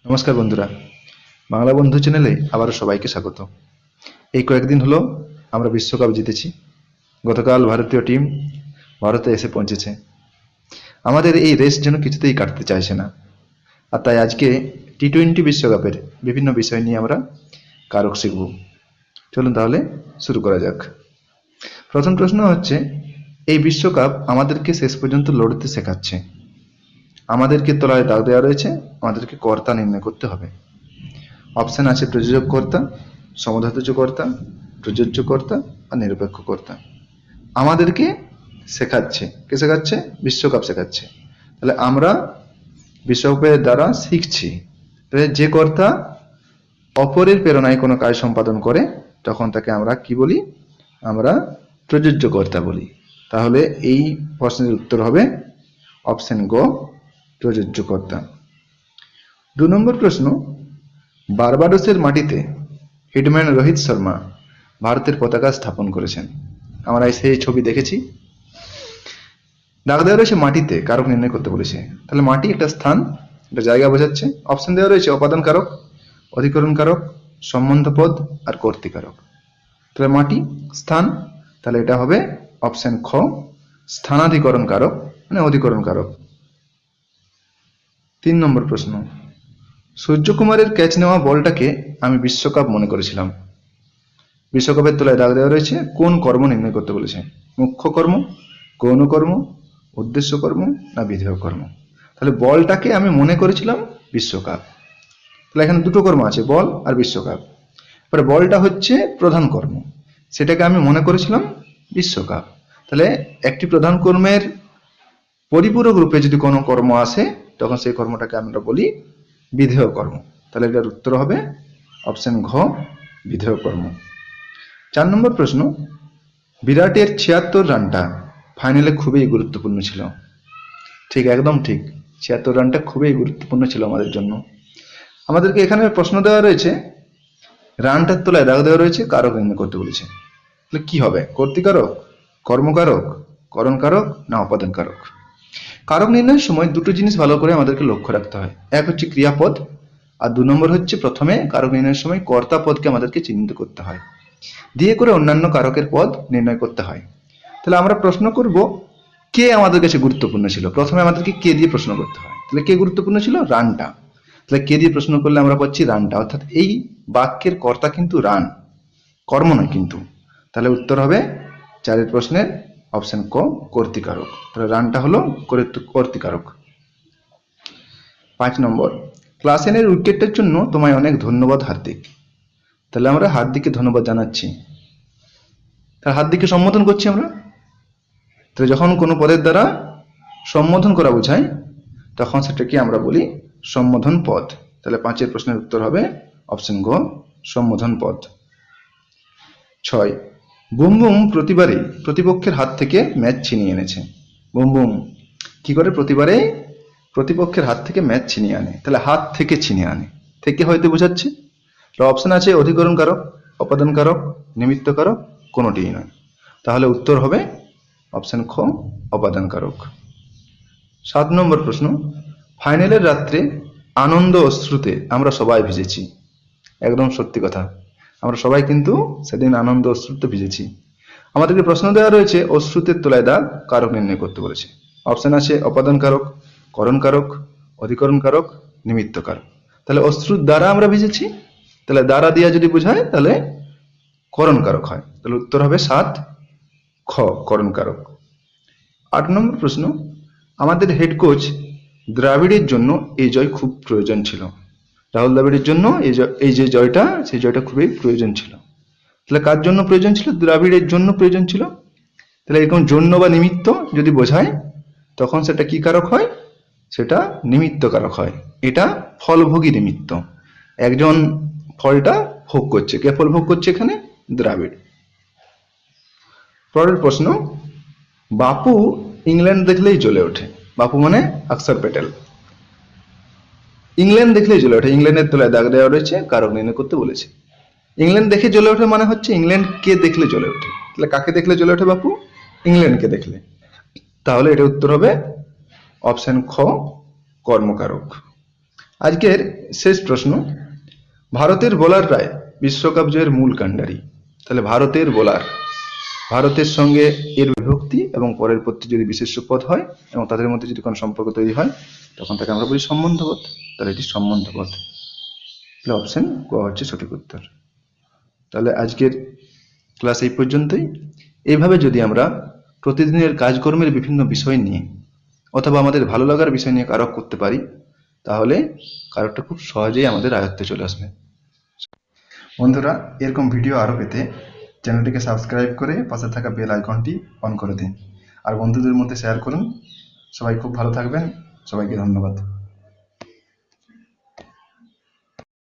নমস্কার বন্ধুরা, বাংলা বন্ধু চ্যানেলে আবারও সবাইকে স্বাগত। এই কয়েকদিন হলো আমরা বিশ্বকাপ জিতেছি। গতকাল ভারতীয় টিম ভারতে এসে পৌঁছেছে। আমাদের এই রেস যেন কিছুতেই কাটতে চাইছে না। আর তাই আজকে টি-20 বিশ্বকাপের বিভিন্ন বিষয় নিয়ে আমরা কারক শিখব। চলুন তাহলে শুরু করা যাক। প্রথম প্রশ্ন হচ্ছে, এই বিশ্বকাপ আমাদেরকে শেষ পর্যন্ত লড়তে শেখাচ্ছে। আমাদেরকে তলায় দাগ দেওয়া রয়েছে, আমাদেরকে কর্তা নির্ণয় করতে হবে। অপশন আছে প্রযোজক কর্তা, সমধাতুজ কর্তা, প্রযোজ্য কর্তা আর নিরপেক্ষ কর্তা। আমাদেরকে শেখাচ্ছে, কে শেখাচ্ছে? বিশ্বকাপ শেখাচ্ছে। তাহলে আমরা বিশ্বকাপের দ্বারা শিখছি। তাহলে যে কর্তা অপরের প্রেরণায় কোনো কাজ সম্পাদন করে তখন তাকে আমরা কি বলি? আমরা প্রযোজ্য কর্তা বলি। তাহলে এই প্রশ্নের উত্তর হবে অপশন গ, প্রযোজ্য কর্তা। 2 নম্বর প্রশ্ন, বার্বাডোসের মাটিতে হিটম্যান রোহিত শর্মা ভারতের পতাকা স্থাপন করেছেন। আমরা সেই ছবি দেখেছি। দাগ দেওয়া রয়েছে মাটিতে, কারক নির্ণয় করতে বলেছে। তাহলে মাটি একটা স্থান, একটা জায়গা বোঝাচ্ছে। অপশন দেওয়া রয়েছে অপাদান কারক, অধিকরণ কারক, সম্বন্ধ পদ আর কর্তৃকারক। তাহলে মাটি স্থান, তাহলে এটা হবে অপশন খ, স্থানাধিকরণ কারক মানে অধিকরণ কারক। 3 নম্বর প্রশ্ন, সূর্যকুমারের ক্যাচ নেওয়া বলটাকে আমি বিশ্বকাপ মনে করেছিলাম। বিশ্বকাপের তলায় দাগ দেওয়া রয়েছে, কোন কর্ম নির্ণয় করতে বলেছে? মুখ্য কর্ম, গৌণ কর্ম, উদ্দেশ্য কর্ম না বিধেয় কর্ম? তাহলে বলটাকে আমি মনে করেছিলাম বিশ্বকাপ। তাহলে এখানে দুটো কর্ম আছে, বল আর বিশ্বকাপ। এবারে বলটা হচ্ছে প্রধান কর্ম, সেটাকে আমি মনে করেছিলাম বিশ্বকাপ। তাহলে একটি প্রধান কর্মের পরিপূরক রূপে যদি কোনো কর্ম আসে তখন সেই কর্মটাকে আমরা বলি বিধেয় কর্ম। তাহলে এটার উত্তর হবে অপশন ঘ, বিধেয় কর্ম। 4 নম্বর প্রশ্ন, বিরাটের 76 রানটা ফাইনালে খুবই গুরুত্বপূর্ণ ছিল। ঠিক, একদম ঠিক। 76 রানটা খুবই গুরুত্বপূর্ণ ছিল আমাদের জন্য। আমাদেরকে এখানে প্রশ্ন দেওয়া রয়েছে, রানটার তলায় দাগ দেওয়া রয়েছে, কারক নির্ণয় করতে বলেছে। তাহলে কি হবে? কর্তৃকারক, কর্মকারক, করণকারক না অপাদান কারক? কারক নির্ণয়ের সময় দুটো জিনিস ভালো করে আমাদেরকে লক্ষ্য রাখতে হয়। এক হচ্ছে ক্রিয়াপদ, আর 2 নম্বর হচ্ছে প্রথমে কারক নির্ণয়ের সময় কর্তা পদকে আমাদেরকে চিহ্নিত করতে হয়, দিয়ে করে অন্যান্য কারকের পদ নির্ণয় করতে হয়। তাহলে আমরা প্রশ্ন করব, কে আমাদের কাছে গুরুত্বপূর্ণ ছিল? প্রথমে আমাদেরকে কে দিয়ে প্রশ্ন করতে হয়। তাহলে কে গুরুত্বপূর্ণ ছিল? রানটা। তাহলে কে দিয়ে প্রশ্ন করলে আমরা পাচ্ছি রানটা, অর্থাৎ এই বাক্যের কর্তা কিন্তু রান, কর্ম নয় কিন্তু। তাহলে উত্তর হবে 4 প্রশ্নের অপশন ক, কর্তৃকারক। তাহলে রানটা হলো কর্তৃকারক। 5 নম্বর, ক্লাসেনের উইকেটটার জন্য তোমায় অনেক ধন্যবাদ হার্দিক। তাহলে আমরা হার্দিককে ধন্যবাদ জানাচ্ছি। তাহলে হার্দিককে সম্বোধন করছি আমরা। তাহলে যখন কোনো পদের দ্বারা সম্বোধন করা বোঝায় তখন সেটাকে আমরা বলি সম্বোধন পদ। তাহলে 5 প্রশ্নের উত্তর হবে অপশন গ, সম্বোধন পদ। 6, বুম বুম প্রতিবারই প্রতিপক্ষের হাত থেকে ম্যাচ ছিনিয়ে এনেছে। বুম বুম কি করে? প্রতিবারেই প্রতিপক্ষের হাত থেকে ম্যাচ ছিনিয়ে আনে। তাহলে হাত থেকে ছিনিয়ে আনে, থেকে হয়তো বোঝাচ্ছে। অপশন আছে অধিকরণ কারক, অপাদান কারক, নিমিত্ত কারক, কোনোটিই নয়। তাহলে উত্তর হবে অপশন খ, অপাদান কারক। 7 নম্বর প্রশ্ন, ফাইনালের রাত্রে আনন্দ অশ্রুতে আমরা সবাই ভিজেছি। একদম সত্যি কথা, আমরা সবাই কিন্তু সেদিন আনন্দ অশ্রুতে ভিজেছি। আমাদেরকে প্রশ্ন দেওয়া রয়েছে অশ্রুতের তলায় দাগ, কারক নির্ণয় করতে বলেছে। অপশন আছে অপাদান কারক, করণ কারক, অধিকরণ কারক, নিমিত্ত কারক। তাহলে অশ্রুর দ্বারা আমরা ভিজেছি, তাহলে দ্বারা দিয়া যদি বোঝায় তাহলে করণ কারক হয়। তাহলে উত্তর হবে 7 খ, করণ কারক। 8 নম্বর প্রশ্ন, আমাদের হেড কোচ দ্রাবিড়ের জন্য এই জয় খুব প্রয়োজন ছিল। রাহুল দ্রাবিড়ের জন্য এই যে জয়টা, সেই জয়টা খুবই প্রয়োজন ছিল। তাহলে কার জন্য প্রয়োজন ছিল? দ্রাবিড়ের জন্য প্রয়োজন ছিল। তাহলে এরকম জন্য বা নিমিত্ত যদি বোঝায় তখন সেটা কি কারক হয়? সেটা নিমিত্ত কারক হয়। এটা ফলভোগী নিমিত্ত, একজন ফলটা ভোগ করছে। কে ফল ভোগ করছে এখানে? দ্রাবিড়। পরের প্রশ্ন, বাপু ইংল্যান্ড দেখলেই জ্বলে ওঠে। বাপু মানে অক্ষর প্যাটেল। ইংল্যান্ড দেখলেই জ্বলে ওঠে, ইংল্যান্ডের তলায় দাগ দেওয়া রয়েছে, কারক নির্ণয় করতে বলেছে। ইংল্যান্ড দেখে জ্বলে ওঠে মানে হচ্ছে ইংল্যান্ড কে দেখলে জ্বলে ওঠে। তাহলে কাকে দেখলে জ্বলে ওঠে বাপু? ইংল্যান্ডকে দেখলে। তাহলে এটা উত্তর হবে অপশন খ, কর্মকারক। আজকের শেষ প্রশ্ন, ভারতের বোলাররাই বিশ্বকাপ জয়ের মূল কাণ্ডারি। তাহলে ভারতের বোলার, ভারতের সঙ্গে এর বিভক্তি এবং পরের পদটি যদি বিশেষ্য পদ হয় এবং তাদের মধ্যে যদি কোনো সম্পর্ক তৈরি হয় তখন তাকে আমরা বলি সম্বন্ধপদ। তাহলে এটি সম্বন্ধপদ। তাহলে অপশন ক হচ্ছে সঠিক উত্তর। তাহলে আজকের ক্লাস এই পর্যন্তই। এইভাবে যদি আমরা প্রতিদিনের কাজকর্মের বিভিন্ন বিষয় নিয়ে অথবা আমাদের ভালো লাগার বিষয় নিয়ে কারক করতে পারি তাহলে কারকটা খুব সহজেই আমাদের আয়ত্তে চলে আসবে। বন্ধুরা, এরকম ভিডিও আরও পেতে চ্যানেলটিকে সাবস্ক্রাইব করে পাশে থাকা বেল আইকনটি অন করে দিন আর বন্ধুদের মধ্যে শেয়ার করুন। সবাই খুব ভালো থাকবেন। সবাইকে ধন্যবাদ।